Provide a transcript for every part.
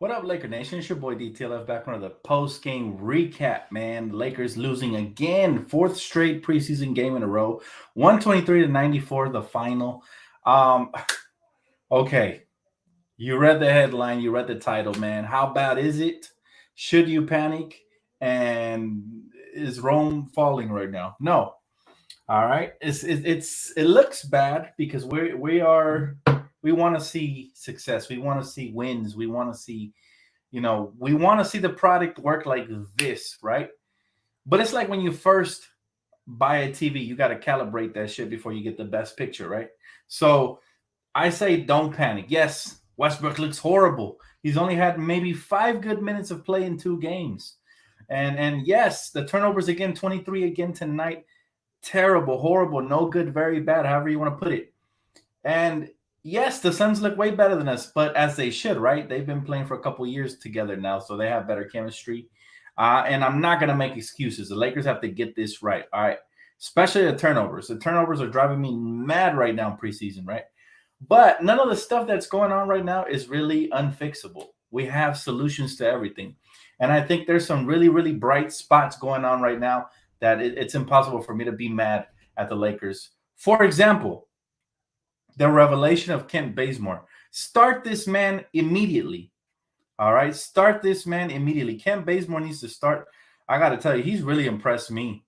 What up, Laker Nation? It's your boy DTLF back on the post-game recap, man. The Lakers losing again, fourth straight preseason game in a row, 123-94, the final. Um, okay, you read the headline, you read the title, man. How bad is it? Should you panic? And is Rome falling right now? No. All right. It looks bad because we want to see success. We want to see wins. We want to see we want to see the product work like this, right? But it's like when you first buy a TV, you got to calibrate that shit before you get the best picture, right? So I say don't panic. Yes, Westbrook looks horrible. He's only had maybe 5 good minutes of play in 2 games. And yes, the turnovers again, 23 again tonight. Terrible, horrible, no good, very bad, however you want to put it. And yes, the Suns look way better than us, but as they should, right? They've been playing for a couple years together now, so they have better chemistry. And I'm not going to make excuses. The Lakers have to get this right, all right? Especially the turnovers. The turnovers are driving me mad right now in preseason, right? But none of the stuff that's going on right now is really unfixable. We have solutions to everything. And I think there's some really, really bright spots going on right now that it's impossible for me to be mad at the Lakers. For example, the revelation of Kent Bazemore. Start this man immediately. All right. Start this man immediately. Kent Bazemore needs to start. I got to tell you, he's really impressed me.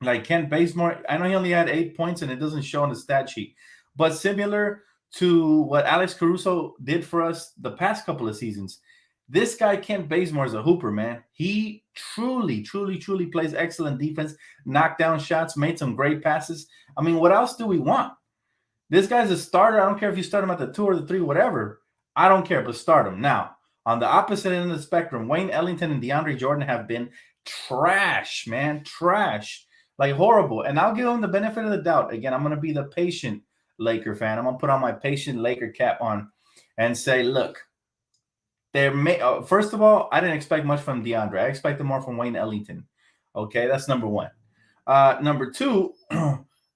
Like Kent Bazemore, I know he only had 8 points and it doesn't show on the stat sheet, but similar to what Alex Caruso did for us the past couple of seasons, this guy, Kent Bazemore, is a hooper, man. He truly, truly, truly plays excellent defense, knocked down shots, made some great passes. I mean, what else do we want? This guy's a starter. I don't care if you start him at the 2 or the 3, whatever. I don't care, but start him. Now, on the opposite end of the spectrum, Wayne Ellington and DeAndre Jordan have been trash, man. Trash. Like horrible. And I'll give them the benefit of the doubt. Again, I'm going to be the patient Laker fan. I'm going to put on my patient Laker cap on and say, look, first of all, I didn't expect much from DeAndre. I expected more from Wayne Ellington. Okay, that's number one. Number two,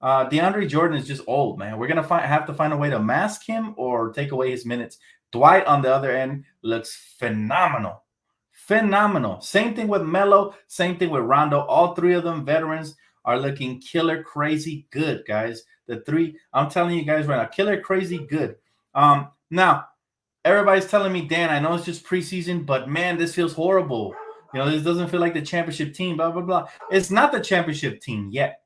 DeAndre Jordan is just old, man. We're gonna have to find a way to mask him or take away his minutes. Dwight, on the other end, looks phenomenal. Phenomenal. Same thing with Melo. Same thing with Rondo. All three of them veterans are looking killer crazy good, guys. The three, I'm telling you guys right now, killer crazy good. Now, everybody's telling me, Dan, I know it's just preseason, but man, this feels horrible. This doesn't feel like the championship team, blah, blah, blah. It's not the championship team yet.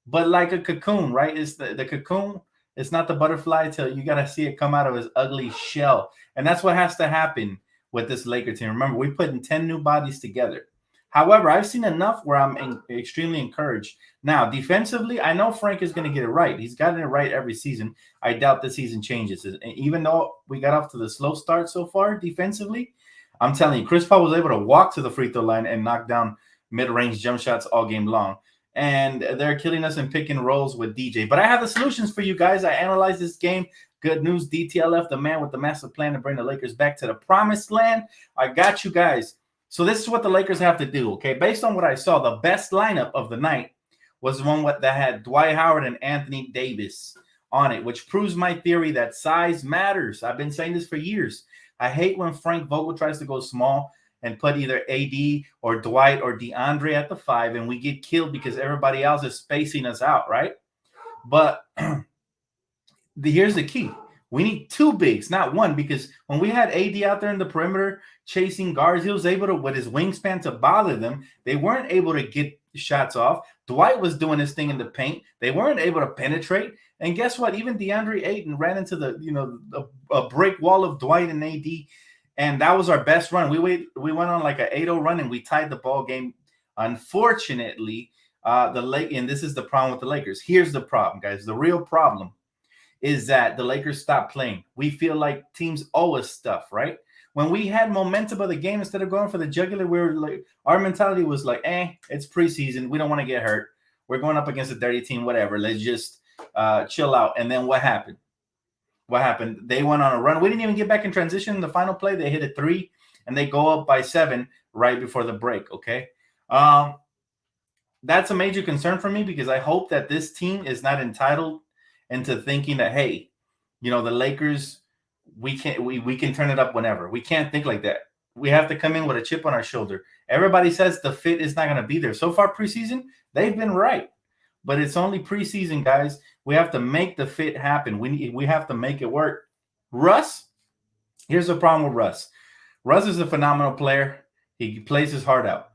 But like a cocoon, right? It's the cocoon. It's not the butterfly till you got to see it come out of his ugly shell. And that's what has to happen with this Laker team. Remember, we put in 10 new bodies together. However, I've seen enough where I'm extremely encouraged. Now, defensively, I know Frank is going to get it right. He's gotten it right every season. I doubt the season changes. And even though we got off to the slow start so far defensively, I'm telling you, Chris Paul was able to walk to the free throw line and knock down mid-range jump shots all game long. And they're killing us in pick and rolls with DJ. But I have the solutions for you guys. I analyzed this game. Good news, DTLF, the man with the massive plan to bring the Lakers back to the promised land. I got you guys. So this is what the Lakers have to do, okay? Based on what I saw, the best lineup of the night was the one that had Dwight Howard and Anthony Davis on it, which proves my theory that size matters. I've been saying this for years. I hate when Frank Vogel tries to go small and put either AD or Dwight or DeAndre at the 5, and we get killed because everybody else is spacing us out, right? But here's the key. We need 2 bigs, not 1, because when we had AD out there in the perimeter chasing guards, he was able to, with his wingspan, to bother them. They weren't able to get shots off. Dwight was doing his thing in the paint. They weren't able to penetrate. And guess what? Even DeAndre Ayton ran into a brick wall of Dwight and AD. And that was our best run. We went on like an 8-0 run, and we tied the ball game. Unfortunately, and this is the problem with the Lakers. Here's the problem, guys. The real problem is that the Lakers stopped playing. We feel like teams owe us stuff, right? When we had momentum of the game, instead of going for the jugular, we were like, our mentality was like, it's preseason. We don't want to get hurt. We're going up against a dirty team, whatever. Let's just chill out. And then what happened? What happened? They went on a run. We didn't even get back in transition in the final play. They hit a 3, and they go up by 7 right before the break, okay? That's a major concern for me because I hope that this team is not entitled into thinking that, hey, the Lakers we can turn it up whenever. We can't think like that. We have to come in with a chip on our shoulder. Everybody says the fit is not going to be there. So far preseason, they've been right. But it's only preseason, guys. We have to make the fit happen. We have to make it work. Russ, here's the problem with Russ. Russ is a phenomenal player. He plays his heart out.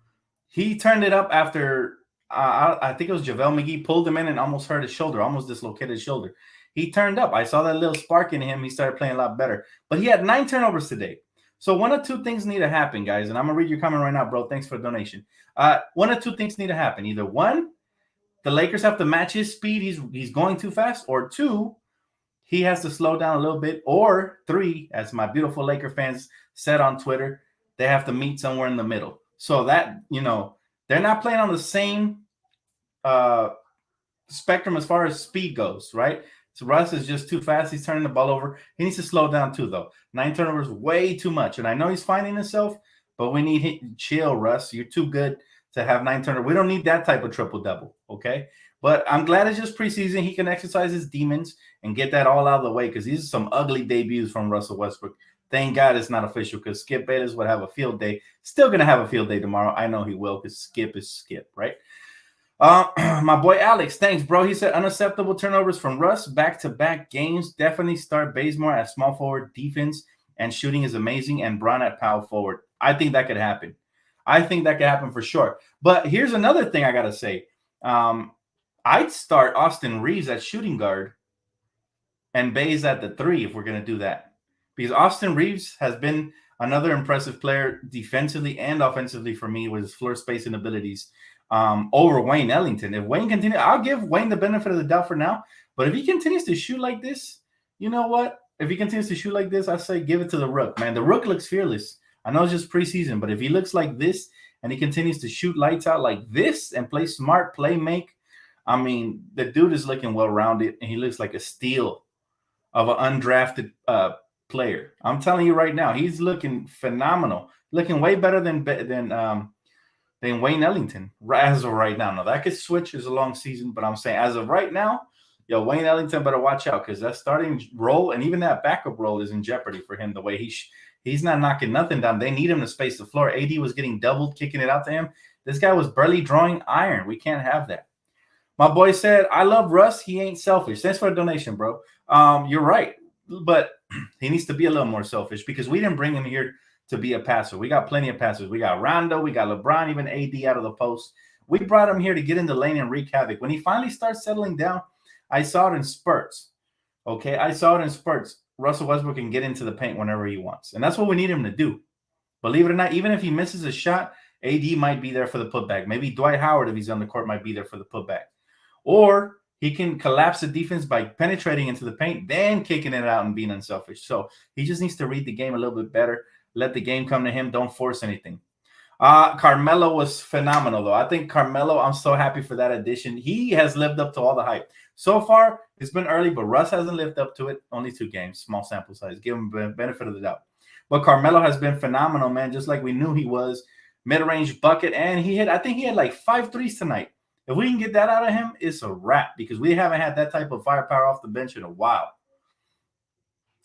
He turned it up after I think it was JaVale McGee pulled him in and almost hurt his shoulder, almost dislocated his shoulder. He turned up. I saw that little spark in him. He started playing a lot better. But he had 9 turnovers today. So one of two things need to happen, guys. And I'm gonna read your comment right now, bro. Thanks for the donation. One of two things need to happen. Either one, the Lakers have to match his speed. He's going too fast. Or two, he has to slow down a little bit. Or three, as my beautiful Laker fans said on Twitter, they have to meet somewhere in the middle. So that, they're not playing on the same spectrum as far as speed goes, right? So Russ is just too fast. He's turning the ball over. He needs to slow down too, though. 9 turnovers, way too much. And I know he's finding himself, but we need him. Chill, Russ. You're too good to have 9 turnovers. We don't need that type of triple-double, okay? But I'm glad it's just preseason. He can exercise his demons and get that all out of the way because these are some ugly debuts from Russell Westbrook. Thank God it's not official because Skip Bayless would have a field day. Still going to have a field day tomorrow. I know he will because Skip is Skip, right? My boy Alex, thanks, bro. He said unacceptable turnovers from Russ, back-to-back games. Definitely start Bazemore at small forward. Defense and shooting is amazing, and Brown at power forward. I think that could happen. I think that could happen for sure. But here's another thing I got to say. I'd start Austin Reeves at shooting guard and Baze at the 3 if we're going to do that. Because Austin Reeves has been another impressive player defensively and offensively for me with his floor spacing abilities. Over Wayne Ellington. If Wayne continues, I'll give Wayne the benefit of the doubt for now. But if he continues to shoot like this, you know what? If he continues to shoot like this, I say give it to the Rook, man. The Rook looks fearless. I know it's just preseason, but if he looks like this and he continues to shoot lights out like this and play smart, play make, I mean, the dude is looking well-rounded, and he looks like a steal of an undrafted player. I'm telling you right now, he's looking phenomenal, looking way better than Wayne Ellington as of right now. Now, that could switch as a long season, but I'm saying as of right now, Wayne Ellington better watch out because that starting role and even that backup role is in jeopardy for him the way he's not knocking nothing down. They need him to space the floor. AD was getting doubled, kicking it out to him. This guy was barely drawing iron. We can't have that. My boy said, I love Russ. He ain't selfish. Thanks for the donation, bro. You're right, but he needs to be a little more selfish because we didn't bring him here to be a passer. We got plenty of passers. We got Rondo, we got LeBron, even AD out of the post. We brought him here to get in the lane and wreak havoc. When he finally starts settling down, I saw it in spurts. Okay, I saw it in spurts. Russell Westbrook can get into the paint whenever he wants, and that's what we need him to do. Believe it or not, even if he misses a shot, AD might be there for the putback. Maybe Dwight Howard, if he's on the court, might be there for the putback. Or he can collapse the defense by penetrating into the paint, then kicking it out and being unselfish. So he just needs to read the game a little bit better. Let the game come to him. Don't force anything. Carmelo was phenomenal, though. I think Carmelo, I'm so happy for that addition. He has lived up to all the hype. So far, it's been early, but Russ hasn't lived up to it. Only 2 games, small sample size. Give him the benefit of the doubt. But Carmelo has been phenomenal, man, just like we knew he was. Mid-range bucket, and I think he had like 5 threes tonight. If we can get that out of him, it's a wrap because we haven't had that type of firepower off the bench in a while.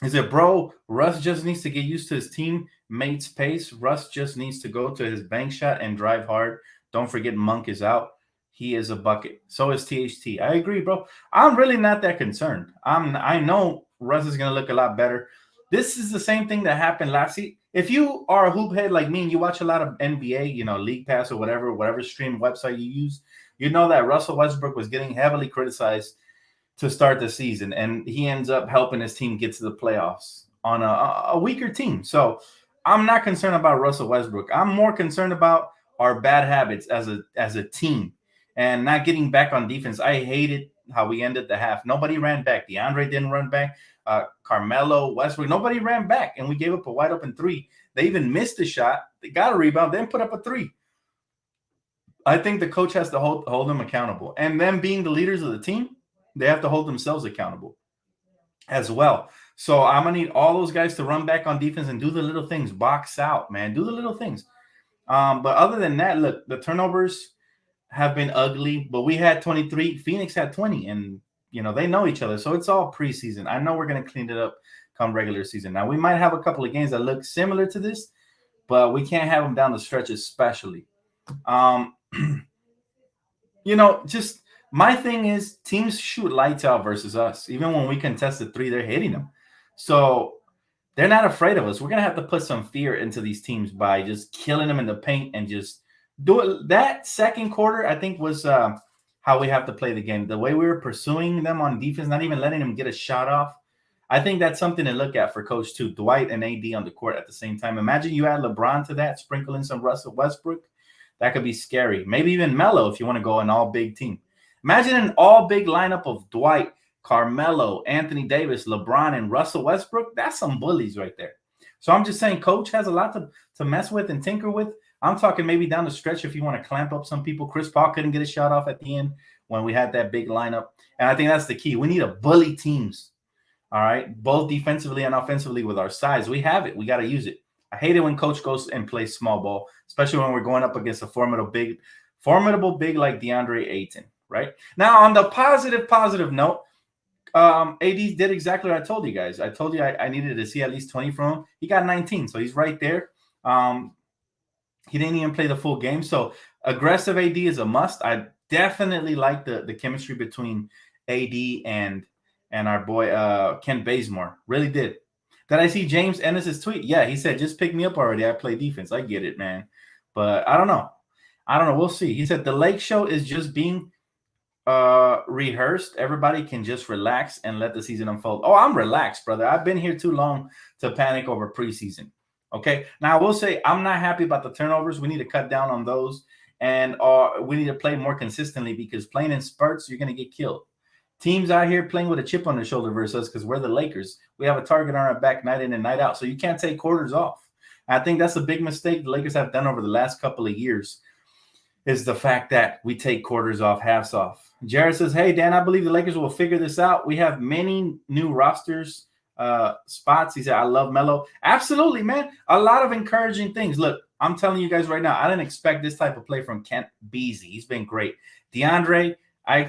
He said, bro, Russ just needs to get used to his teammates' pace. Russ just needs to go to his bank shot and drive hard. Don't forget Monk is out. He is a bucket. So is THT. I agree, bro. I'm really not that concerned. I know Russ is going to look a lot better. This is the same thing that happened last season. If you are a hoop head like me and you watch a lot of NBA, League Pass or whatever stream website you use, you know that Russell Westbrook was getting heavily criticized to start the season, and he ends up helping his team get to the playoffs on a weaker team. So I'm not concerned about Russell Westbrook. I'm more concerned about our bad habits as a team and not getting back on defense. I hated how we ended the half. Nobody ran back. DeAndre didn't run back. Carmelo, Westbrook, nobody ran back, and we gave up a wide open 3. They even missed a shot. They got a rebound, then put up a 3. I think the coach has to hold them accountable. And them being the leaders of the team, they have to hold themselves accountable as well. So I'm going to need all those guys to run back on defense and do the little things. Box out, man. Do the little things. But other than that, look, the turnovers have been ugly, but we had 23. Phoenix had 20, and, they know each other. So it's all preseason. I know we're going to clean it up come regular season. Now we might have a couple of games that look similar to this, but we can't have them down the stretch, especially. Um, just my thing is teams shoot lights out versus us. Even when we contest the three, they're hitting them. So they're not afraid of us. We're gonna have to put some fear into these teams by just killing them in the paint and just do it. That second quarter, I think, was how we have to play the game. The way we were pursuing them on defense, not even letting them get a shot off. I think that's something to look at for Coach too. Dwight and AD on the court at the same time. Imagine you add LeBron to that, sprinkle in some Russell Westbrook. That could be scary. Maybe even Melo if you want to go an all-big team. Imagine an all-big lineup of Dwight, Carmelo, Anthony Davis, LeBron, and Russell Westbrook. That's some bullies right there. So I'm just saying Coach has a lot to mess with and tinker with. I'm talking maybe down the stretch if you want to clamp up some people. Chris Paul couldn't get a shot off at the end when we had that big lineup. And I think that's the key. We need to bully teams, all right, both defensively and offensively with our size. We have it. We got to use it. I hate it when Coach goes and plays small ball, especially when we're going up against a formidable big like DeAndre Ayton, right? Now, on the positive note, AD did exactly what I told you guys. I told you I needed to see at least 20 from him. He got 19, so he's right there. He didn't even play the full game. So aggressive AD is a must. I definitely like the chemistry between AD and our boy Kent Bazemore. Really did. Did I see James Ennis's tweet? Yeah, he said, just pick me up already. I play defense. I get it, man. But I don't know. We'll see. He said the Lake Show is just being rehearsed. Everybody can just relax and let the season unfold. Oh, I'm relaxed, brother. I've been here too long to panic over preseason. Okay. Now I will say I'm not happy about the turnovers. We need to cut down on those, and we need to play more consistently because playing in spurts, you're going to get killed. Teams out here playing with a chip on their shoulder versus us because we're the Lakers. We have a target on our back night in and night out. So you can't take quarters off. I think that's a big mistake the Lakers have done over the last couple of years is the fact that we take quarters off, halves off. Jared says, hey, Dan, I believe the Lakers will figure this out. We have many new rosters spots. He said, I love Melo. Absolutely, man. A lot of encouraging things. Look, I'm telling you guys right now, I didn't expect this type of play from Kent Beasley. He's been great. DeAndre, I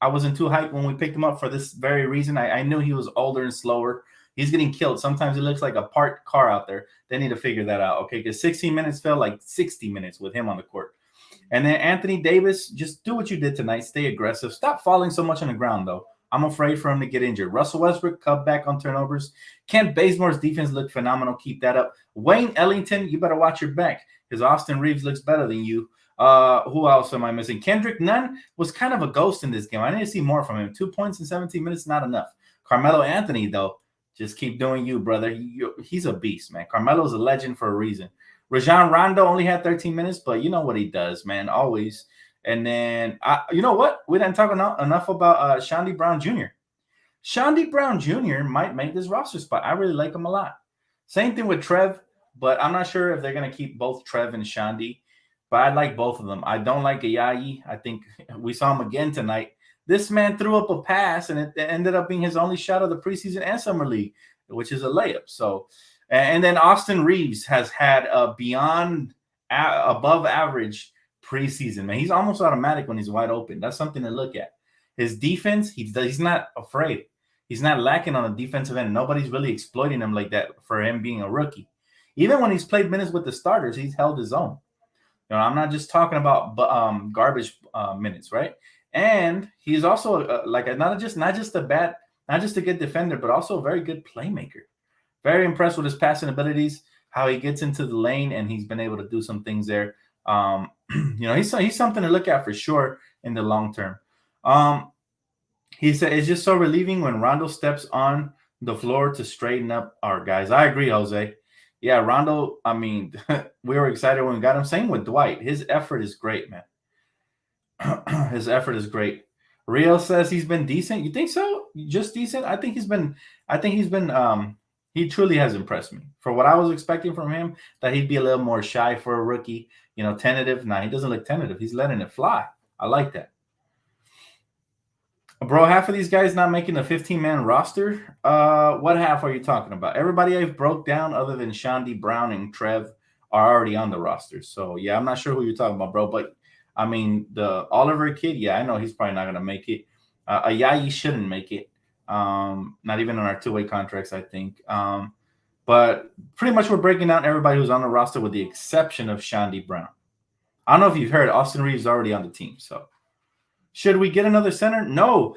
wasn't too hyped when we picked him up for this very reason. I knew he was older and slower. He's getting killed. Sometimes it looks like a parked car out there. They need to figure that out, okay? Because 16 minutes felt like 60 minutes with him on the court. And then Anthony Davis, just do what you did tonight. Stay aggressive. Stop falling so much on the ground, though. I'm afraid for him to get injured. Russell Westbrook, cut back on turnovers. Kent Bazemore's defense looked phenomenal. Keep that up. Wayne Ellington, you better watch your back because Austin Reeves looks better than you. Who else am I missing? Kendrick Nunn was kind of a ghost in this game. I need to see more from him. 2 points in 17 minutes, not enough. Carmelo Anthony, though, just keep doing you, brother. He's a beast, man. Carmelo's a legend for a reason. Rajon Rondo only had 13 minutes, but you know what he does, man, always. And then, you know what? We didn't talk enough about Shandy Brown Jr. Shandy Brown Jr. might make this roster spot. I really like him a lot. Same thing with Trev, but I'm not sure if they're going to keep both Trev and Shandy. But I like both of them. I don't like Ayayi. I think we saw him again tonight. This man threw up a pass, and it ended up being his only shot of the preseason and summer league, which is a layup. So, and then Austin Reeves has had a above average preseason. Man, he's almost automatic when he's wide open. That's something to look at. His defense, he's not afraid. He's not lacking on the defensive end. Nobody's really exploiting him like that for him being a rookie. Even when he's played minutes with the starters, he's held his own. I'm not just talking about garbage minutes, right? And he's also not just a good defender, but also a very good playmaker. Very impressed with his passing abilities, how he gets into the lane, and he's been able to do some things there. He's something to look at for sure in the long term. He said it's just so relieving when Rondo steps on the floor to straighten up our guys. I agree, Jose. Yeah, Rondo, I mean, we were excited when we got him. Same with Dwight. His effort is great, man. His effort is great. Rio says he's been decent. You think so? Just decent? I think he truly has impressed me. For what I was expecting from him, that he'd be a little more shy for a rookie, tentative. Nah, he doesn't look tentative. He's letting it fly. I like that. Bro, half of these guys not making a 15-man roster. What half are you talking about? Everybody I've broke down other than Shandy Brown and Trev are already on the roster. So, yeah, I'm not sure who you're talking about, bro. But, I mean, the Oliver kid, yeah, I know he's probably not going to make it. Ayayi shouldn't make it. Not even on our two-way contracts, I think. But pretty much we're breaking down everybody who's on the roster with the exception of Shandy Brown. I don't know if you've heard, Austin Reeves is already on the team. So should we get another center? No.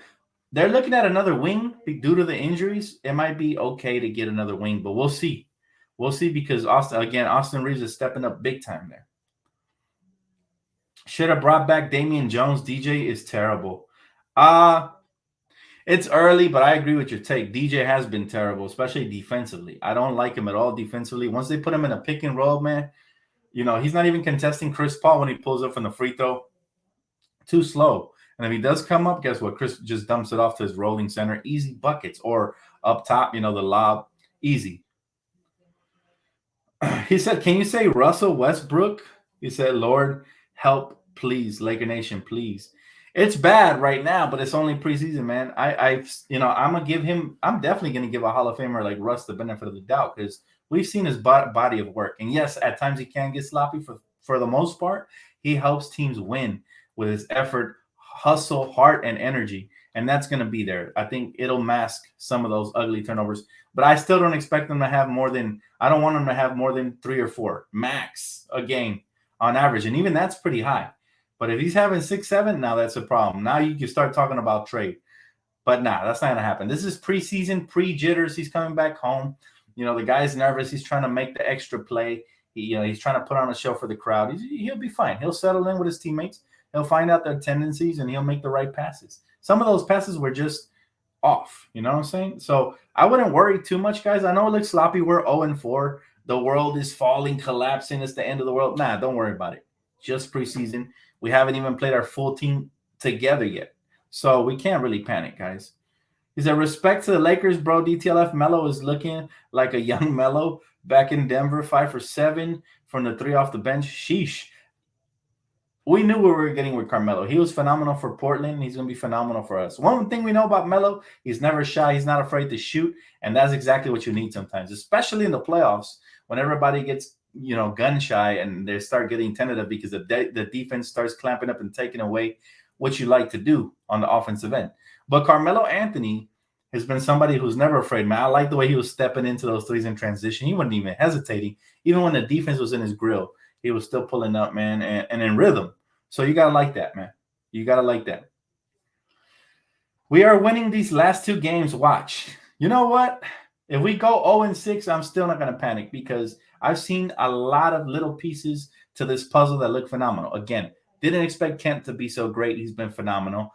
They're looking at another wing due to the injuries. It might be okay to get another wing, but we'll see. We'll see because Austin Reeves is stepping up big time there. Should have brought back Damian Jones. DJ is terrible. It's early, but I agree with your take. DJ has been terrible, especially defensively. I don't like him at all defensively. Once they put him in a pick and roll, man, he's not even contesting Chris Paul when he pulls up from the free throw. Too slow. And if he does come up, guess what? Chris just dumps it off to his rolling center. Easy buckets. Or up top, the lob. Easy. He said, can you say Russell Westbrook? He said, Lord, help, please. Laker Nation, please. It's bad right now, but it's only preseason, man. I'm definitely going to give a Hall of Famer like Russ the benefit of the doubt because we've seen his body of work. And yes, at times he can get sloppy. For the most part, he helps teams win with his effort, hustle, heart, and energy. And that's going to be there. I think it'll mask some of those ugly turnovers. But I still don't expect them to have I don't want them to have more than 3 or 4 max a game on average. And even that's pretty high. But if he's having 6, 7, now that's a problem. Now you can start talking about trade. But nah, that's not going to happen. This is preseason, pre-jitters. He's coming back home. The guy's nervous. He's trying to make the extra play. He's trying to put on a show for the crowd. He'll be fine. He'll settle in with his teammates. He'll find out their tendencies, and he'll make the right passes. Some of those passes were just off. You know what I'm saying? So I wouldn't worry too much, guys. I know it looks sloppy. We're 0-4. The world is falling, collapsing. It's the end of the world. Nah, don't worry about it. Just preseason. We haven't even played our full team together yet. So we can't really panic, guys. He said, respect to the Lakers, bro. DTLF Melo is looking like a young Melo back in Denver, 5 for 7 from the 3 off the bench. Sheesh. We knew what we were getting with Carmelo. He was phenomenal for Portland. He's going to be phenomenal for us. One thing we know about Melo, he's never shy. He's not afraid to shoot. And that's exactly what you need sometimes, especially in the playoffs when everybody gets gun shy and they start getting tentative because the defense starts clamping up and taking away what you like to do on the offensive end. But Carmelo Anthony has been somebody who's never afraid, man. I like the way he was stepping into those threes in transition. He wasn't even hesitating. Even when the defense was in his grill, he was still pulling up, man, and in rhythm. So you got to like that, man. You got to like that. We are winning these last 2 games. Watch. You know what? If we go 0-6, I'm still not going to panic because I've seen a lot of little pieces to this puzzle that look phenomenal. Again, didn't expect Kent to be so great. He's been phenomenal.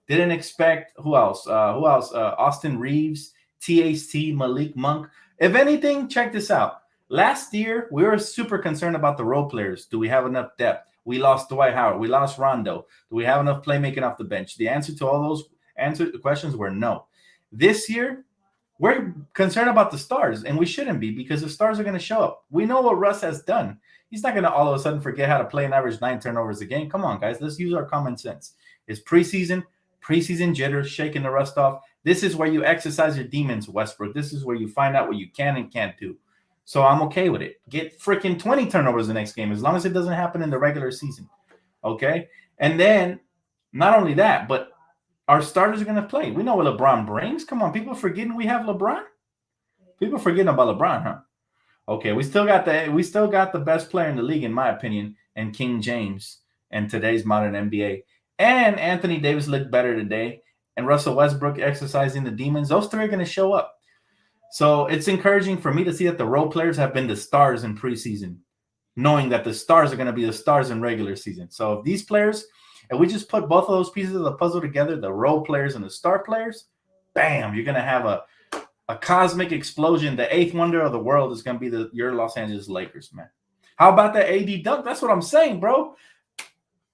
Didn't expect who else? Austin Reeves, THT, Malik Monk. If anything, check this out. Last year, we were super concerned about the role players. Do we have enough depth? We lost Dwight Howard. We lost Rondo. Do we have enough playmaking off the bench? The answer to all those questions were no. This year, we're concerned about the stars, and we shouldn't be because the stars are going to show up. We know what Russ has done. He's not going to all of a sudden forget how to play and average 9 turnovers a game. Come on, guys. Let's use our common sense. It's preseason jitters, shaking the rust off. This is where you exercise your demons, Westbrook. This is where you find out what you can and can't do. So I'm okay with it. Get freaking 20 turnovers the next game as long as it doesn't happen in the regular season. Okay? And then not only that, but our starters are going to play. We know what LeBron brings. Come on, people forgetting we have LeBron? People forgetting about LeBron, huh? Okay, we still got the best player in the league, in my opinion, and King James in today's modern NBA. And Anthony Davis looked better today. And Russell Westbrook exercising the demons. Those 3 are going to show up. So it's encouraging for me to see that the role players have been the stars in preseason, knowing that the stars are going to be the stars in regular season. So if these players, if we just put both of those pieces of the puzzle together, the role players and the star players, bam, you're going to have a cosmic explosion. The 8th wonder of the world is going to be your Los Angeles Lakers, man. How about the AD dunk? That's what I'm saying, bro.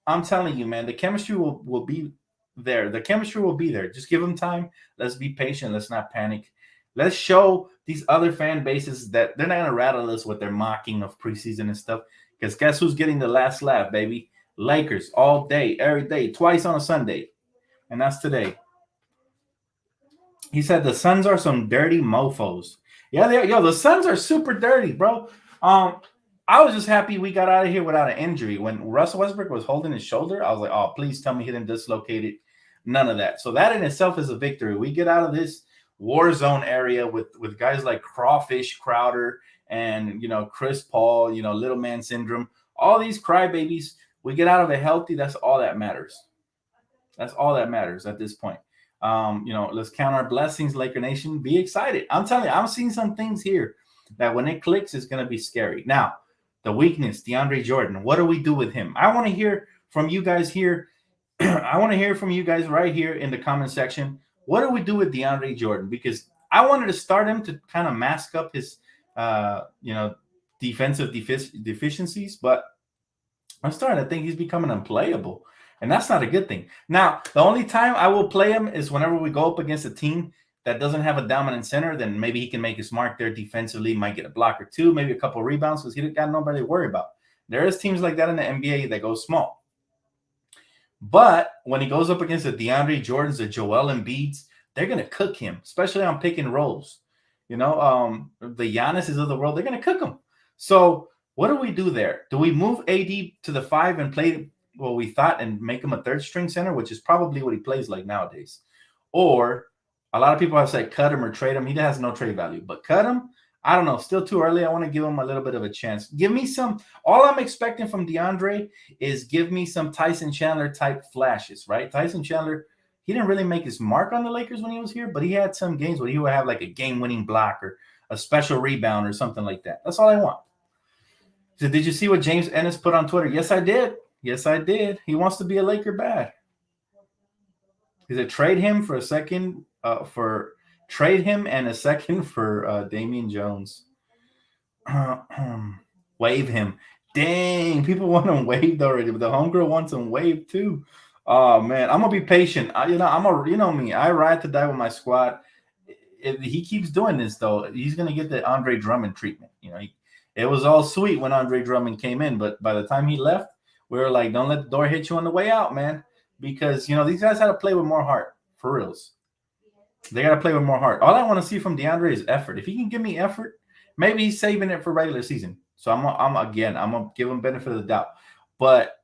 I'm telling you, man, the chemistry will be there. The chemistry will be there. Just give them time. Let's be patient. Let's not panic. Let's show these other fan bases that they're not going to rattle us with their mocking of preseason and stuff. Because guess who's getting the last laugh, baby? Lakers all day, every day, twice on a Sunday. And that's today. He said the Suns are some dirty mofos. Yeah, the Suns are super dirty, bro. I was just happy we got out of here without an injury. When Russell Westbrook was holding his shoulder, I was like, oh, please tell me he didn't dislocate it. None of that. So that in itself is a victory. We get out of this war zone area with guys like Crawfish Crowder and Chris Paul, little man syndrome, all these crybabies. We get out of it healthy. That's all that matters. That's all that matters at this point. Let's count our blessings, Laker Nation. Be excited. I'm telling you, I'm seeing some things here that when it clicks, it's going to be scary. Now, the weakness, DeAndre Jordan. What do we do with him? I want to hear from you guys here. I want to hear from you guys right here in the comment section. What do we do with DeAndre Jordan? Because I wanted to start him to kind of mask up his, defensive deficiencies, but I'm starting to think he's becoming unplayable. And that's not a good thing. Now, the only time I will play him is whenever we go up against a team that doesn't have a dominant center. Then maybe he can make his mark there defensively, might get a block or two, maybe a couple of rebounds because he got nobody to worry about. There is teams like that in the NBA that go small. But when he goes up against the DeAndre Jordans, the Joel Embiids, they're going to cook him, especially on pick and rolls. The Giannis's of the world, they're going to cook him. So what do we do there? Do we move AD to the 5 and play what we thought and make him a third string center, which is probably what he plays like nowadays? Or a lot of people have said cut him or trade him. He has no trade value, but cut him. I don't know. Still too early. I want to give him a little bit of a chance. Give me some. All I'm expecting from DeAndre is give me some Tyson Chandler type flashes, right? Tyson Chandler, he didn't really make his mark on the Lakers when he was here, but he had some games where he would have like a game-winning block or a special rebound or something like that. That's all I want. So did you see what James Ennis put on Twitter? Yes, I did. Yes, I did. He wants to be a Laker bad. He said trade him for a second trade him and a second for Damian Jones. Waive him. Dang, people want him waived already, but the homegirl wants him waived too. Oh man, I'm gonna be patient. Me, I ride to die with my squad. If he keeps doing this though, he's gonna get the Andre Drummond treatment. It was all sweet when Andre Drummond came in, but by the time he left, we were like, don't let the door hit you on the way out, man. Because, these guys had to play with more heart, for reals. They got to play with more heart. All I want to see from DeAndre is effort. If he can give me effort, maybe he's saving it for regular season. So I'm going to give him benefit of the doubt. But,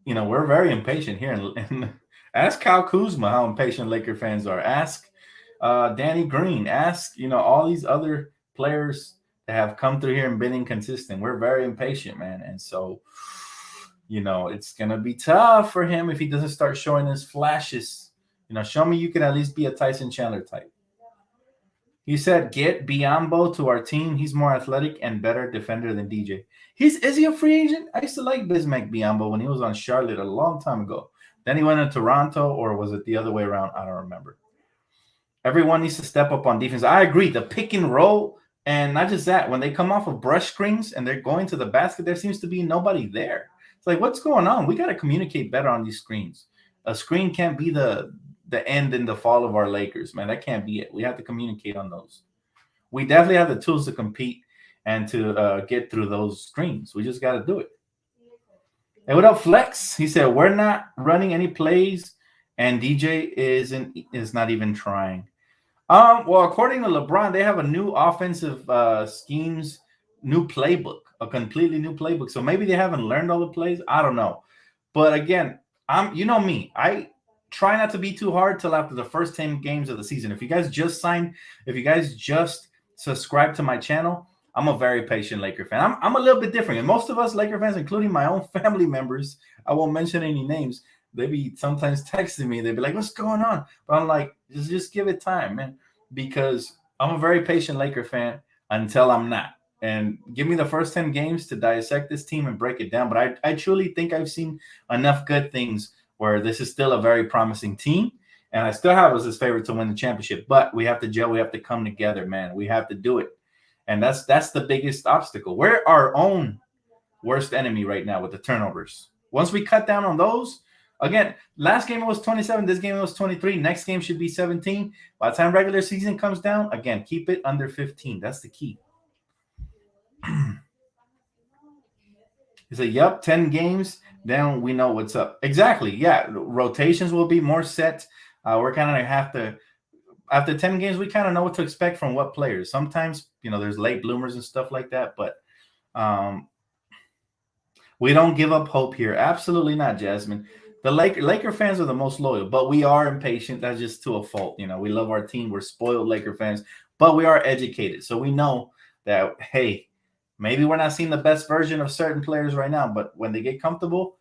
we're very impatient here. And ask Kyle Kuzma how impatient Laker fans are. Ask Danny Green. Ask, all these other players that have come through here and been inconsistent. We're very impatient, man. And so, it's going to be tough for him if he doesn't start showing his flashes. Show me you can at least be a Tyson Chandler type. He said, get Biyombo to our team. He's more athletic and better defender than DJ. Is he a free agent? I used to like Bismack Biyombo when he was on Charlotte a long time ago. Then he went to Toronto, or was it the other way around? I don't remember. Everyone needs to step up on defense. I agree. The pick and roll, and not just that, when they come off of brush screens and they're going to the basket, there seems to be nobody there. It's like, what's going on? We got to communicate better on these screens. A screen can't be the end and the fall of our Lakers, man. That can't be it. We have to communicate on those. We definitely have the tools to compete and to get through those screens. We just got to do it. Hey, what up, Flex? He said, we're not running any plays, and DJ is not even trying. Well, according to LeBron, they have a new offensive schemes, new playbook, a completely new playbook. So maybe they haven't learned all the plays. I don't know. But again, me. I try not to be too hard till after the first 10 games of the season. If you guys just subscribe to my channel, I'm a very patient Laker fan. I'm a little bit different. And most of us Laker fans, including my own family members, I won't mention any names, they be sometimes texting me. They'd be like, what's going on? But I'm like, just give it time, man. Because I'm a very patient Laker fan until I'm not. And give me the first 10 games to dissect this team and break it down. But I truly think I've seen enough good things where this is still a very promising team. And I still have us as favorite to win the championship. But we have to gel. We have to come together, man. We have to do it. And that's the biggest obstacle. We're our own worst enemy right now with the turnovers. Once we cut down on those, again, last game it was 27. This game it was 23. Next game should be 17. By the time regular season comes down, again, keep it under 15. That's the key. He said, yep, 10 games, then we know what's up. Exactly, yeah. Rotations will be more set. We're kind of have to, after 10 games, we kind of know what to expect from what players. Sometimes, there's late bloomers and stuff like that, but we don't give up hope here. Absolutely not, Jasmine. The Laker fans are the most loyal, but we are impatient. That's just to a fault. You know, we love our team. We're spoiled Laker fans, but we are educated. So we know that, hey, maybe we're not seeing the best version of certain players right now, but when they get comfortable,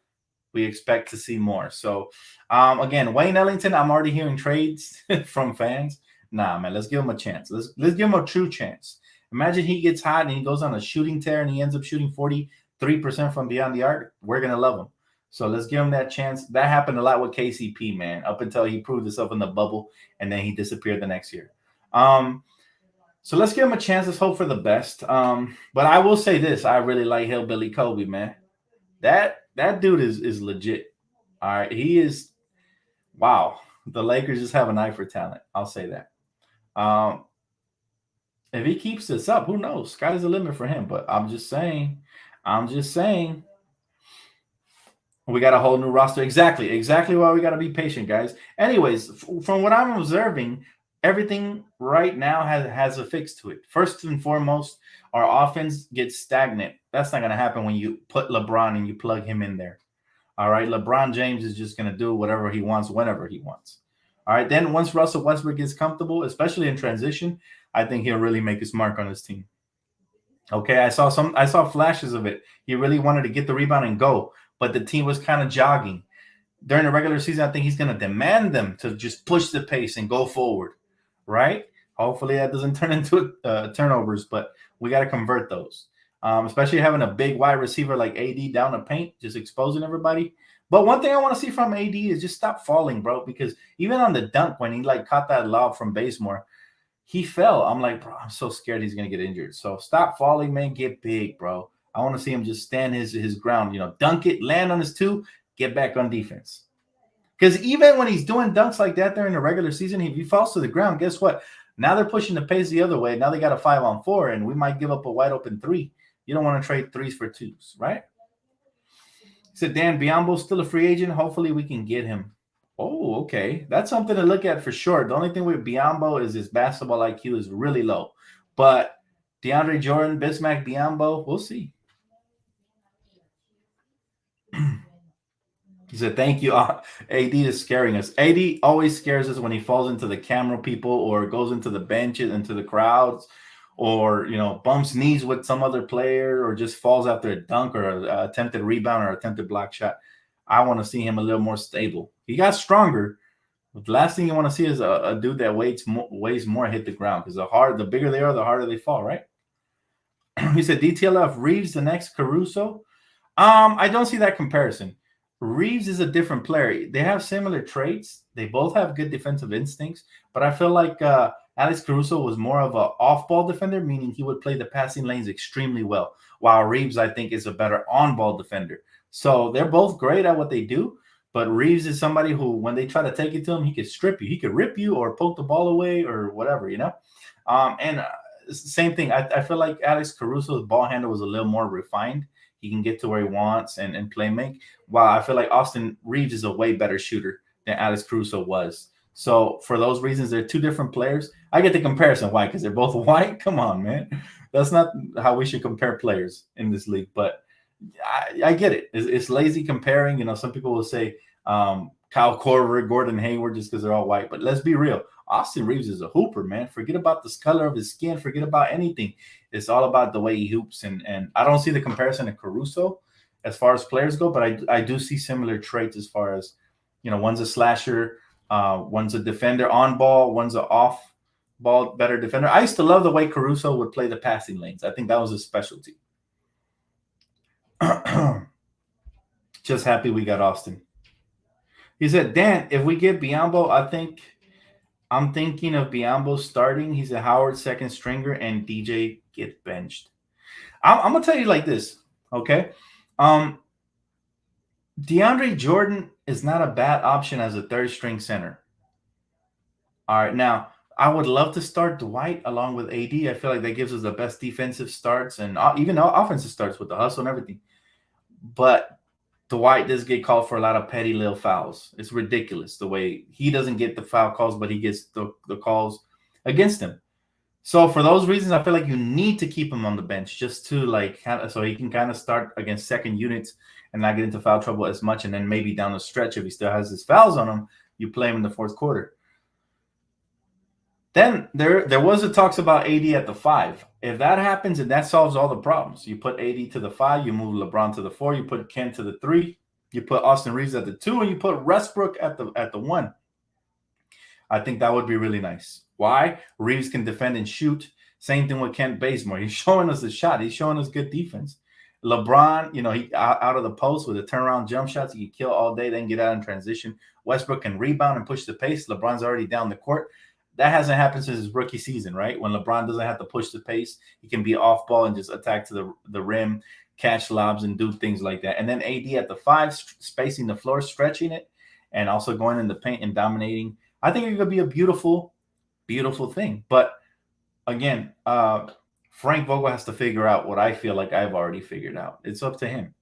we expect to see more. So, again, Wayne Ellington, I'm already hearing trades from fans. Nah, man, let's give him a chance. Let's give him a true chance. Imagine he gets hot and he goes on a shooting tear and he ends up shooting 43% from beyond the arc. We're gonna love him. So let's give him that chance. That happened a lot with KCP, man, up until he proved himself in the bubble and then he disappeared the next year. So let's give him a chance. Let's hope for the best. But I will say this: I really like Hillbilly Kobe, man. That dude is legit. All right, he is. Wow, the Lakers just have an eye for talent. I'll say that. Um, if he keeps this up, who knows? Sky's the limit for him. But I'm just saying. I'm just saying. We got a whole new roster. Exactly why we got to be patient, guys. Anyways, from what I'm observing, everything right now has a fix to it. First and foremost, our offense gets stagnant. That's not going to happen when you put LeBron and you plug him in there. All right, LeBron James is just going to do whatever he wants whenever he wants. All right, then once Russell Westbrook gets comfortable, especially in transition, I think he'll really make his mark on his team. Okay, I saw flashes of it. He really wanted to get the rebound and go, but the team was kind of jogging. During the regular season, I think he's going to demand them to just push the pace and go forward, right? Hopefully that doesn't turn into turnovers, but we got to convert those. Especially having a big wide receiver like AD down the paint, just exposing everybody. But one thing I want to see from AD is just stop falling, bro, because even on the dunk when he like caught that lob from Bazemore, he fell. I'm like, bro, I'm so scared he's gonna get injured. So stop falling, man. Get big, bro. I want to see him just stand his ground. You know, dunk it, land on his two, get back on defense. Because even when he's doing dunks like that during the regular season, if he falls to the ground, guess what? Now they're pushing the pace the other way. Now they got a 5-on-4, and we might give up a wide open three. You don't want to trade threes for twos, right? So Dan Biombo's still a free agent. Hopefully we can get him. Oh, okay. That's something to look at for sure. The only thing with Biombo is his basketball IQ is really low. But DeAndre Jordan, Bismack Biombo, we'll see. He said, thank you. AD is scaring us. AD always scares us when he falls into the camera people or goes into the benches, into the crowds, or, you know, bumps knees with some other player or just falls after a dunk or an attempted rebound or attempted block shot. I want to see him a little more stable. He got stronger. But the last thing you want to see is a dude that weighs more hit the ground because the bigger they are, the harder they fall, right? He said DTLF Reeves the next Caruso. I don't see that comparison. Reeves is a different player. They have similar traits. They both have good defensive instincts, but I feel like Alex Caruso was more of an off-ball defender, meaning he would play the passing lanes extremely well, while Reeves, I think, is a better on-ball defender. So they're both great at what they do, but Reeves is somebody who, when they try to take it to him, he could strip you. He could rip you or poke the ball away or whatever, you know? Same thing. I feel like Alex Caruso's ball handle was a little more refined. He can get to where he wants and play make. While I feel like Austin Reeves is a way better shooter than Alex Caruso was. So for those reasons, they're two different players. I get the comparison. Why? Because they're both white? Come on, man. That's not how we should compare players in this league. But I get it. It's lazy comparing. You know, some people will say Kyle Korver, Gordon Hayward, just because they're all white. But let's be real. Austin Reeves is a hooper, man. Forget about the color of his skin. Forget about anything. It's all about the way he hoops. And I don't see the comparison to Caruso as far as players go, but I do see similar traits as far as, you know, one's a slasher, one's a defender on ball, one's an off ball better defender. I used to love the way Caruso would play the passing lanes. I think that was his specialty. Just happy we got Austin. He said, Dan, if we get Biombo, I'm thinking of Biombo starting. He's a Howard second stringer and DJ get benched. I'm gonna tell you like this, okay? DeAndre Jordan is not a bad option as a third string center. All right, now I would love to start Dwight along with AD. I feel like that gives us the best defensive starts and even offensive starts with the hustle and everything. But Dwight does get called for a lot of petty little fouls. It's ridiculous the way he doesn't get the foul calls, but he gets the calls against him. So for those reasons, I feel like you need to keep him on the bench just to like so he can kind of start against second units and not get into foul trouble as much. And then maybe down the stretch, if he still has his fouls on him, you play him in the fourth quarter. Then there was a talks about AD at the 5. If that happens, and that solves all the problems. You put AD to the 5, you move LeBron to the 4, you put Ken to the 3, you put Austin Reeves at the 2, and you put Westbrook at the 1. I think that would be really nice. Why? Reeves can defend and shoot. Same thing with Kent Bazemore. He's showing us a shot. He's showing us good defense. LeBron, he out of the post with a turnaround jump shots. He can kill all day, then get out in transition. Westbrook can rebound and push the pace. LeBron's already down the court. That hasn't happened since his rookie season, right? When LeBron doesn't have to push the pace, he can be off ball and just attack to the rim, catch lobs, and do things like that. And then AD at the 5, spacing the floor, stretching it, and also going in the paint and dominating. I think it could be a beautiful, beautiful thing. But again, Frank Vogel has to figure out what I feel like I've already figured out. It's up to him.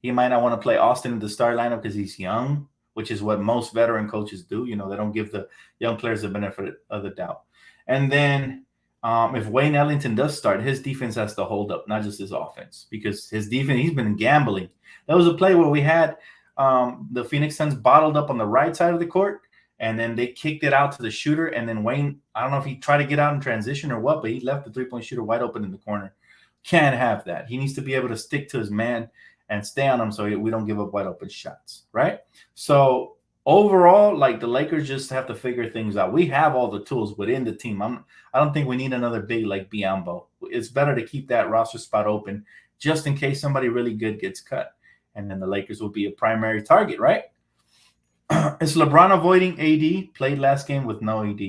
He might not want to play Austin in the start lineup because he's young, which is what most veteran coaches do. They don't give the young players the benefit of the doubt. And then if Wayne Ellington does start, his defense has to hold up, not just his offense, because his defense, he's been gambling. There was a play where we had the Phoenix Suns bottled up on the right side of the court, and then they kicked it out to the shooter. And then Wayne, I don't know if he tried to get out in transition or what, but he left the three-point shooter wide open in the corner. Can't have that. He needs to be able to stick to his man and stay on him so we don't give up wide open shots, right? So overall, like, the Lakers just have to figure things out. We have all the tools within the team. I don't think we need another big like Biyombo. It's better to keep that roster spot open just in case somebody really good gets cut. And then the Lakers will be a primary target, right? Is LeBron avoiding AD? Played last game with no AD.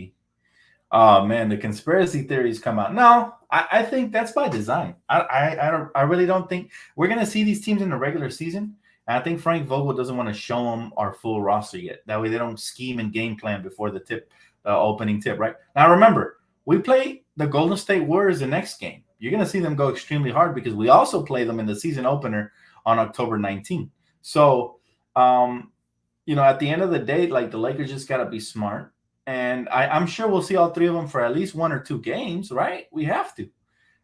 Oh man, the conspiracy theories come out. No, I think that's by design. I really don't think we're gonna see these teams in the regular season. And I think Frank Vogel doesn't want to show them our full roster yet. That way they don't scheme and game plan before the opening tip. Right now, remember we play the Golden State Warriors the next game. You're gonna see them go extremely hard because we also play them in the season opener on October 19th. So, at the end of the day, like, the Lakers just gotta be smart. And I'm sure we'll see all three of them for at least 1 or 2 games, right? We have to.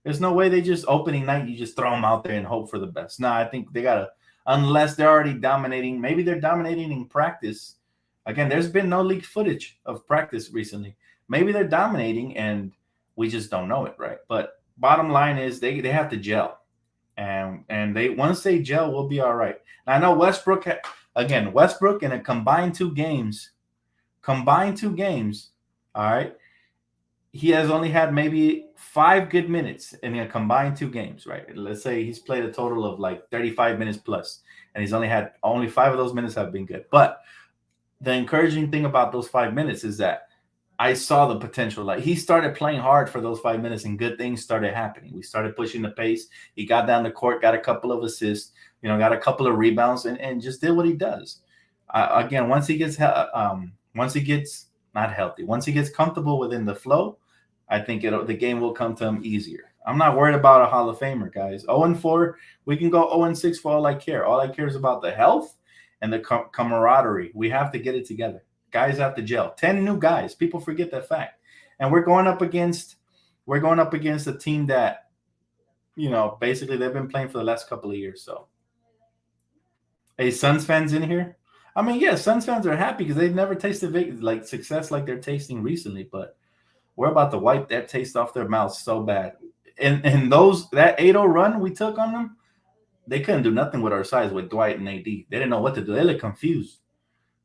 There's no way they just opening night, you just throw them out there and hope for the best. No, I think they got to, unless they're already dominating. Maybe they're dominating in practice. Again, there's been no leaked footage of practice recently. Maybe they're dominating and we just don't know it, right? But bottom line is they have to gel. And they once they gel, we'll be all right. Now, I know Westbrook in a combined 2 games, all right, he has only had maybe 5 good minutes in a combined 2 games, right? Let's say he's played a total of like 35 minutes plus, and he's only 5 of those minutes have been good. But the encouraging thing about those 5 minutes is that I saw the potential. Like, he started playing hard for those 5 minutes and good things started happening. We started pushing the pace. He got down the court, got a couple of assists, got a couple of rebounds and just did what he does. Again, once he gets not healthy, once he gets comfortable within the flow, I think the game will come to him easier. I'm not worried about a Hall of Famer, guys. 0-4, we can go 0-6 for all I care. All I care is about the health and the camaraderie. We have to get it together. Guys have to gel. 10 new guys. People forget that fact. And we're going up against a team that, basically they've been playing for the last couple of years. So, hey, Suns fans in here? I mean, yeah, Suns fans are happy because they've never tasted like success like they're tasting recently, but we're about to wipe that taste off their mouths so bad. And that 8-0 run we took on them, they couldn't do nothing with our size with Dwight and AD. They didn't know what to do. They looked confused.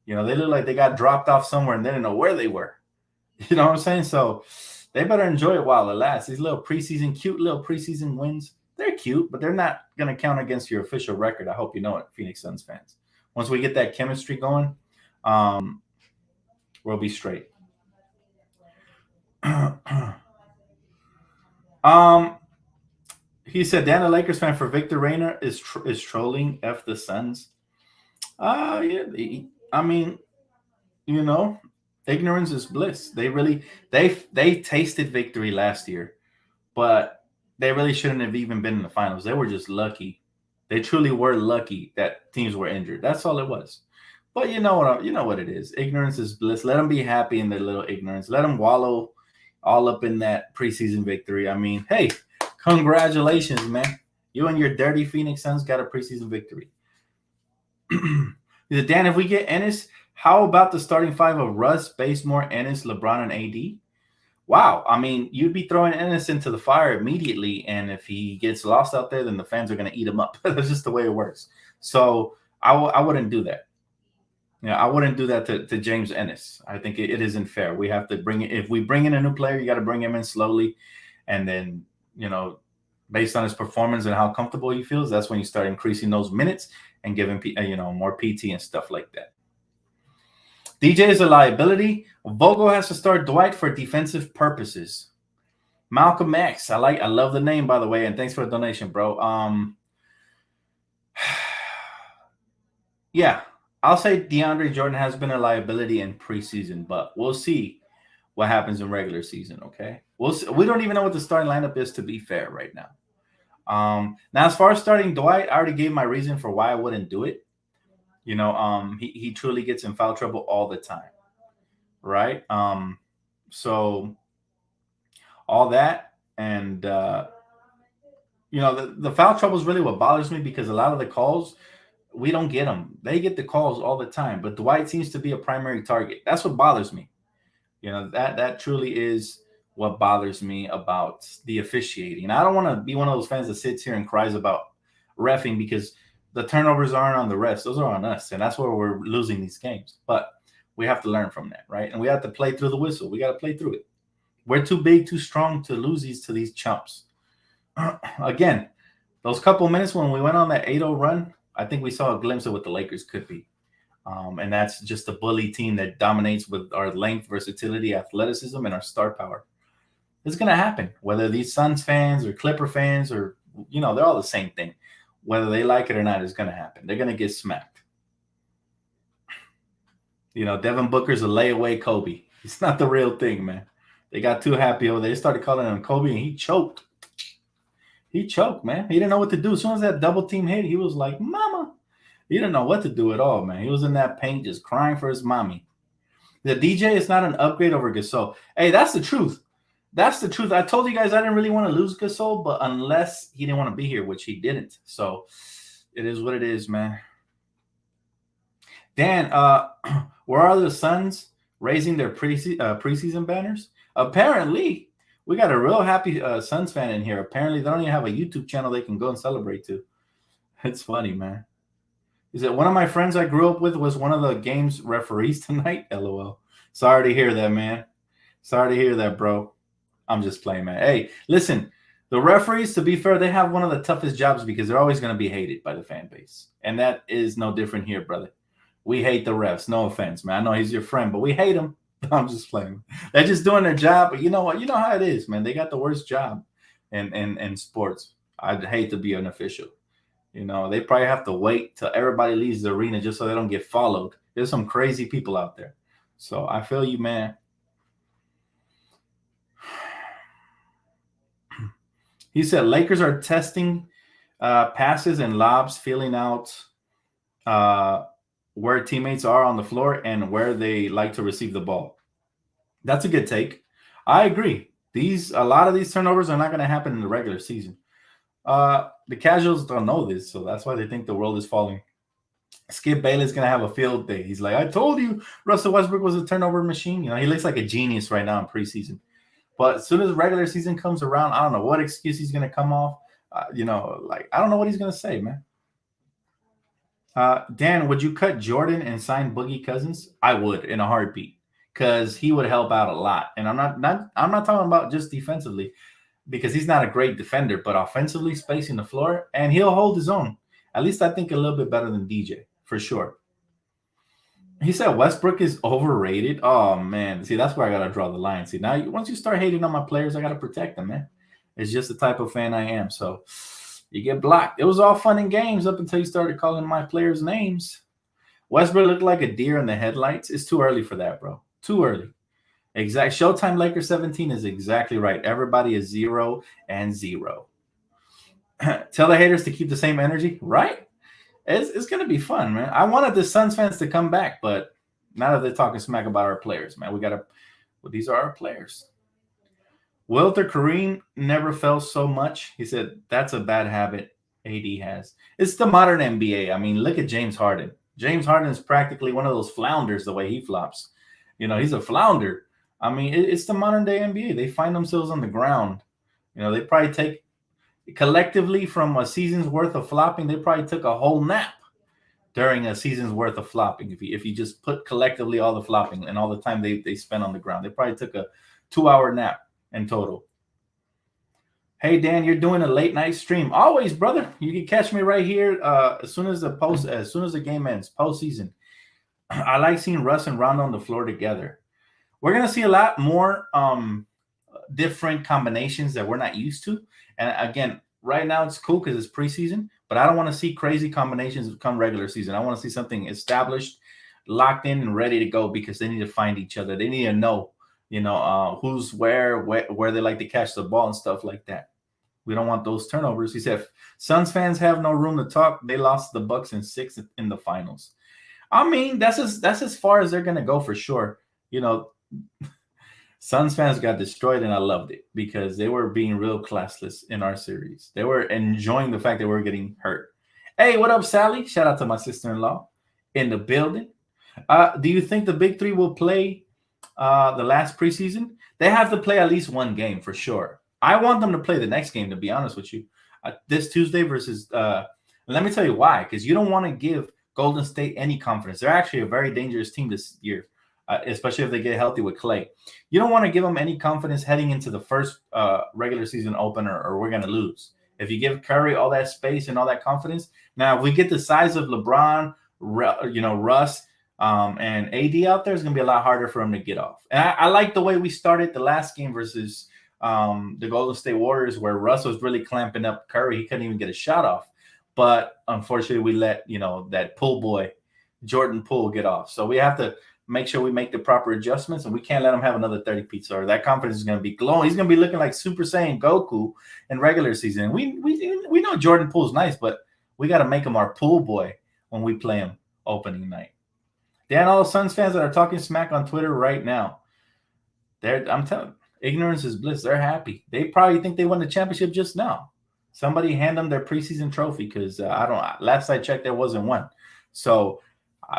They look like they got dropped off somewhere and they didn't know where they were. You know what I'm saying? So they better enjoy it while it lasts. These cute little preseason wins, they're cute, but they're not going to count against your official record. I hope you know it, Phoenix Suns fans. Once we get that chemistry going, we'll be straight. He said, Dan, a Lakers fan for Victor Reyna is trolling F the Suns. Yeah. I mean, ignorance is bliss. They tasted victory last year, but they really shouldn't have even been in the finals. They were just lucky. They truly were lucky that teams were injured. That's all it was. But you know what it is. Ignorance is bliss. Let them be happy in their little ignorance. Let them wallow all up in that preseason victory. I mean, hey, congratulations, man. You and your dirty Phoenix Suns got a preseason victory. Dan, if we get Ennis, how about the starting five of Russ, Basemore, Ennis, LeBron, and AD? Wow. I mean, you'd be throwing Ennis into the fire immediately. And if he gets lost out there, then the fans are going to eat him up. That's just the way it works. So I wouldn't do that. Yeah, I wouldn't do that to James Ennis. I think it isn't fair. We have to bring it. If we bring in a new player, you got to bring him in slowly. And then, based on his performance and how comfortable he feels, that's when you start increasing those minutes and giving, more PT and stuff like that. DJ is a liability. Vogel has to start Dwight for defensive purposes. Malcolm X. I love the name, by the way, and thanks for the donation, bro. Yeah, I'll say DeAndre Jordan has been a liability in preseason, but we'll see what happens in regular season. Okay, we'll see. We don't even know what the starting lineup is, to be fair, right now. Now as far as starting Dwight, I already gave my reason for why I wouldn't do it. He truly gets in foul trouble all the time, right? So all that, and the foul trouble is really what bothers me, because a lot of the calls, we don't get them. They get the calls all the time, but Dwight seems to be a primary target. That's what bothers me. That truly is what bothers me about the officiating. And I don't want to be one of those fans that sits here and cries about reffing, because the turnovers aren't on the refs. Those are on us. And that's where we're losing these games. But we have to learn from that, right? And we have to play through the whistle. We got to play through it. We're too big, too strong to lose these to these chumps. Again, those couple minutes when we went on that 8-0 run, I think we saw a glimpse of what the Lakers could be. And that's just a bully team that dominates with our length, versatility, athleticism, and our star power. It's going to happen, whether these Suns fans or Clipper fans or, they're all the same thing. Whether they like it or not, it's going to happen. They're going to get smacked. Devin Booker's a layaway Kobe. He's not the real thing, man. They got too happy over there. They started calling him Kobe, and he choked. He choked, man. He didn't know what to do. As soon as that double team hit, he was like, mama. He didn't know what to do at all, man. He was in that paint just crying for his mommy. The DJ is not an upgrade over Gasol. Hey, that's the truth. That's the truth. I told you guys I didn't really want to lose Gasol, but unless he didn't want to be here, which he didn't. So it is what it is, man. Dan, where are the Suns raising their preseason banners? Apparently, we got a real happy Suns fan in here. Apparently, they don't even have a YouTube channel they can go and celebrate to. It's funny, man. He said, one of my friends I grew up with was one of the game's referees tonight. LOL. Sorry to hear that, man. Sorry to hear that, bro. I'm just playing, man. Hey, listen, the referees, to be fair, they have one of the toughest jobs because they're always going to be hated by the fan base. And that is no different here, brother. We hate the refs. No offense, man. I know he's your friend, but we hate him. I'm just playing. They're just doing their job. But you know what? You know how it is, man. They got the worst job in sports. I'd hate to be an official. They probably have to wait till everybody leaves the arena just so they don't get followed. There's some crazy people out there. So I feel you, man. He said Lakers are testing passes and lobs, feeling out where teammates are on the floor and where they like to receive the ball. That's a good take. I agree. A lot of these turnovers are not going to happen in the regular season. The casuals don't know this, so that's why they think the world is falling. Skip Bayless going to have a field day. He's like, I told you Russell Westbrook was a turnover machine. He looks like a genius right now in preseason. But as soon as the regular season comes around, I don't know what excuse he's going to come off. I don't know what he's going to say, man. Dan, would you cut Jordan and sign Boogie Cousins? I would, in a heartbeat, because he would help out a lot. And I'm not talking about just defensively, because he's not a great defender, but offensively, spacing the floor, and he'll hold his own. At least I think a little bit better than DJ, for sure. He said Westbrook is overrated. Oh, man. See, that's where I got to draw the line. See, now once you start hating on my players, I got to protect them, man. It's just the type of fan I am. So you get blocked. It was all fun and games up until you started calling my players names. Westbrook looked like a deer in the headlights. It's too early for that, bro. Too early. Exact. Showtime Lakers 17 is exactly right. Everybody is 0 and 0. Tell the haters to keep the same energy, right? It's going to be fun, man. I wanted the Suns fans to come back, but now that they're talking smack about our players, man, these are our players. Wilter Kareem never fell so much. He said that's a bad habit AD has. It's the modern NBA. I mean, look at James Harden. James Harden is practically one of those flounders the way he flops. He's a flounder. I mean, it's the modern day NBA. They find themselves on the ground. They probably take collectively from a season's worth of flopping, they probably took a whole nap during a season's worth of flopping. If you just put collectively all the flopping and all the time they spent on the ground, they probably took a 2 hour nap in total. Hey Dan, you're doing a late night stream. Always, brother. You can catch me right here as soon as the game ends, postseason. I like seeing Russ and Rondo on the floor together. We're gonna see a lot more different combinations that we're not used to. And again, right now it's cool because it's preseason, but I don't want to see crazy combinations come regular season. I want to see something established, locked in, and ready to go because they need to find each other. They need to know, who's where they like to catch the ball and stuff like that. We don't want those turnovers. He said, Suns fans have no room to talk. They lost the Bucks in 6 in the finals. I mean, that's as far as they're gonna go for sure. Suns fans got destroyed, and I loved it because they were being real classless in our series. They were enjoying the fact that we're getting hurt. Hey, what up, Sally? Shout out to my sister-in-law in the building. Do you think the Big Three will play the last preseason? They have to play at least one game for sure. I want them to play the next game, to be honest with you. This Tuesday versus let me tell you why. Because you don't want to give Golden State any confidence. They're actually a very dangerous team this year. Especially if they get healthy with Clay. You don't want to give them any confidence heading into the first regular season opener, or we're going to lose. If you give Curry all that space and all that confidence, now if we get the size of LeBron, Russ, and AD out there, it's going to be a lot harder for them to get off. And I like the way we started the last game versus the Golden State Warriors, where Russ was really clamping up Curry. He couldn't even get a shot off. But unfortunately, we let that pool boy, Jordan Poole, get off. So we have to make sure we make the proper adjustments, and we can't let him have another 30 pizza, or that confidence is going to be glowing. He's going to be looking like Super Saiyan Goku in regular season. We know Jordan Poole's nice, but we got to make him our pool boy when we play him opening night. Dan, all the Suns fans that are talking smack on Twitter right now, I'm telling, ignorance is bliss. They're happy. They probably think they won the championship just now. Somebody hand them their preseason trophy because last I checked, there wasn't one. So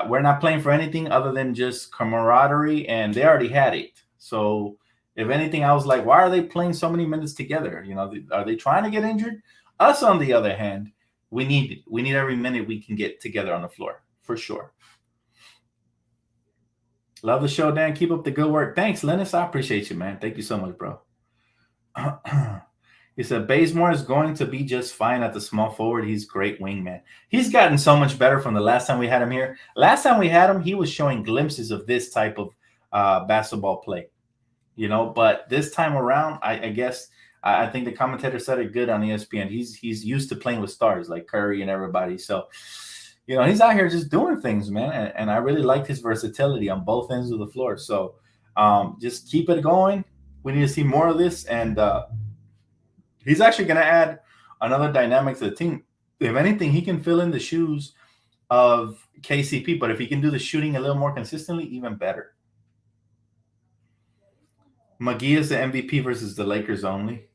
we're not playing for anything other than just camaraderie, and they already had it. So if anything, I was like, why are they playing so many minutes together? Are they trying to get injured? Us, on the other hand, we need it. We need every minute we can get together on the floor, for sure. Love the show, Dan. Keep up the good work. Thanks, Linus. I appreciate you, man. Thank you so much, bro. He said Bazemore is going to be just fine at the small forward. He's great wingman. He's gotten so much better from the last time we had him here. Last time we had him, he was showing glimpses of this type of basketball play, But this time around, I guess I think the commentator said it good on ESPN. He's used to playing with stars like Curry and everybody. So, he's out here just doing things, man. And I really like his versatility on both ends of the floor. So just keep it going. We need to see more of this. And he's actually going to add another dynamic to the team. If anything, he can fill in the shoes of KCP. But if he can do the shooting a little more consistently, even better. McGee is the MVP versus the Lakers only.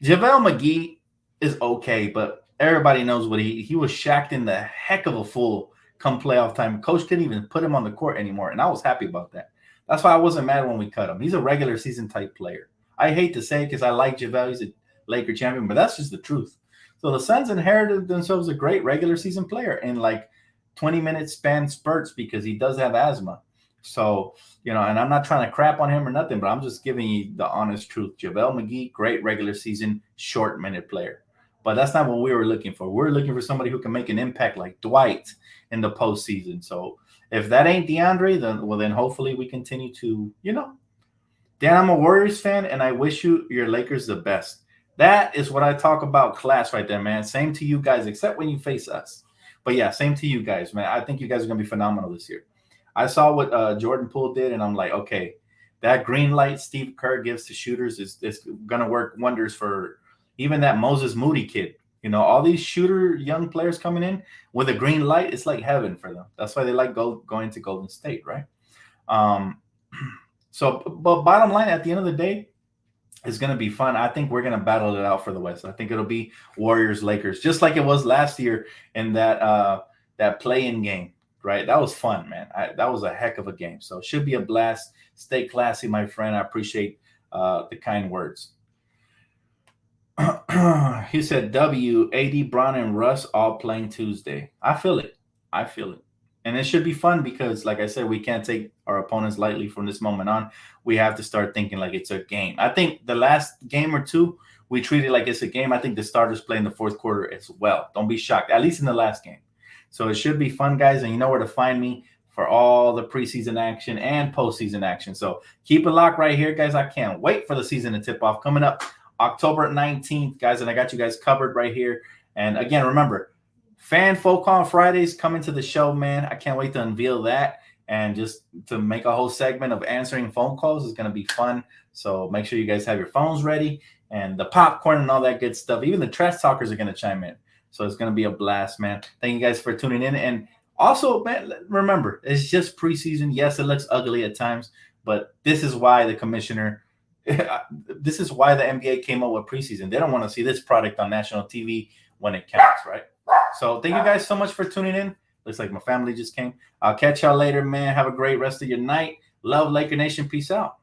JaVale McGee is okay, but everybody knows what he was shacked in the heck of a fool come playoff time. Coach couldn't even put him on the court anymore, and I was happy about that. That's why I wasn't mad when we cut him. He's a regular season type player. I hate to say it because I like JaVale. He's a Laker champion, but that's just the truth. So the Suns inherited themselves a great regular season player in like 20-minute span spurts because he does have asthma. So, and I'm not trying to crap on him or nothing, but I'm just giving you the honest truth. JaVale McGee, great regular season, short minute player. But that's not what we were looking for. We're looking for somebody who can make an impact like Dwight in the postseason. So if that ain't DeAndre, then hopefully we continue to, Dan, I'm a Warriors fan, and I wish your Lakers the best. That is what I talk about, class right there, man. Same to you guys, except when you face us. But yeah, same to you guys, man. I think you guys are going to be phenomenal this year. I saw what Jordan Poole did, and I'm like, okay, that green light Steve Kerr gives to shooters is going to work wonders for even that Moses Moody kid. All these shooter young players coming in with a green light, it's like heaven for them. That's why they like going to Golden State, right? So, but bottom line, at the end of the day, It's going to be fun. I think we're going to battle it out for the West. I think it'll be Warriors Lakers, just like it was last year in that play-in game. Right, that was fun, man. That was a heck of a game. So it should be a blast. Stay classy, my friend. I appreciate the kind words. He said, W, AD, Bron, and Russ all playing Tuesday. I feel it. I feel it. And it should be fun because, like I said, we can't take our opponents lightly from this moment on. We have to start thinking like it's a game. I think the last game or two, we treated like it's a game. I think the starters play in the fourth quarter as well. Don't be shocked, at least in the last game. So it should be fun, guys. And you know where to find me for all the preseason action and postseason action. So keep it locked right here, guys. I can't wait for the season to tip off coming up October 19th, guys. And I got you guys covered right here. And again, remember, Fan Folk on Fridays coming to the show, man. I can't wait to unveil that. And just to make a whole segment of answering phone calls is going to be fun. So make sure you guys have your phones ready and the popcorn and all that good stuff. Even the trash talkers are going to chime in. So it's going to be a blast, man. Thank you guys for tuning in. And also, man, remember, it's just preseason. Yes, it looks ugly at times, but this is why the commissioner, this is why the NBA came up with preseason. They don't want to see this product on national TV when it counts, right? So thank you guys so much for tuning in. Looks like my family just came. I'll catch y'all later, man. Have a great rest of your night. Love, Laker Nation. Peace out.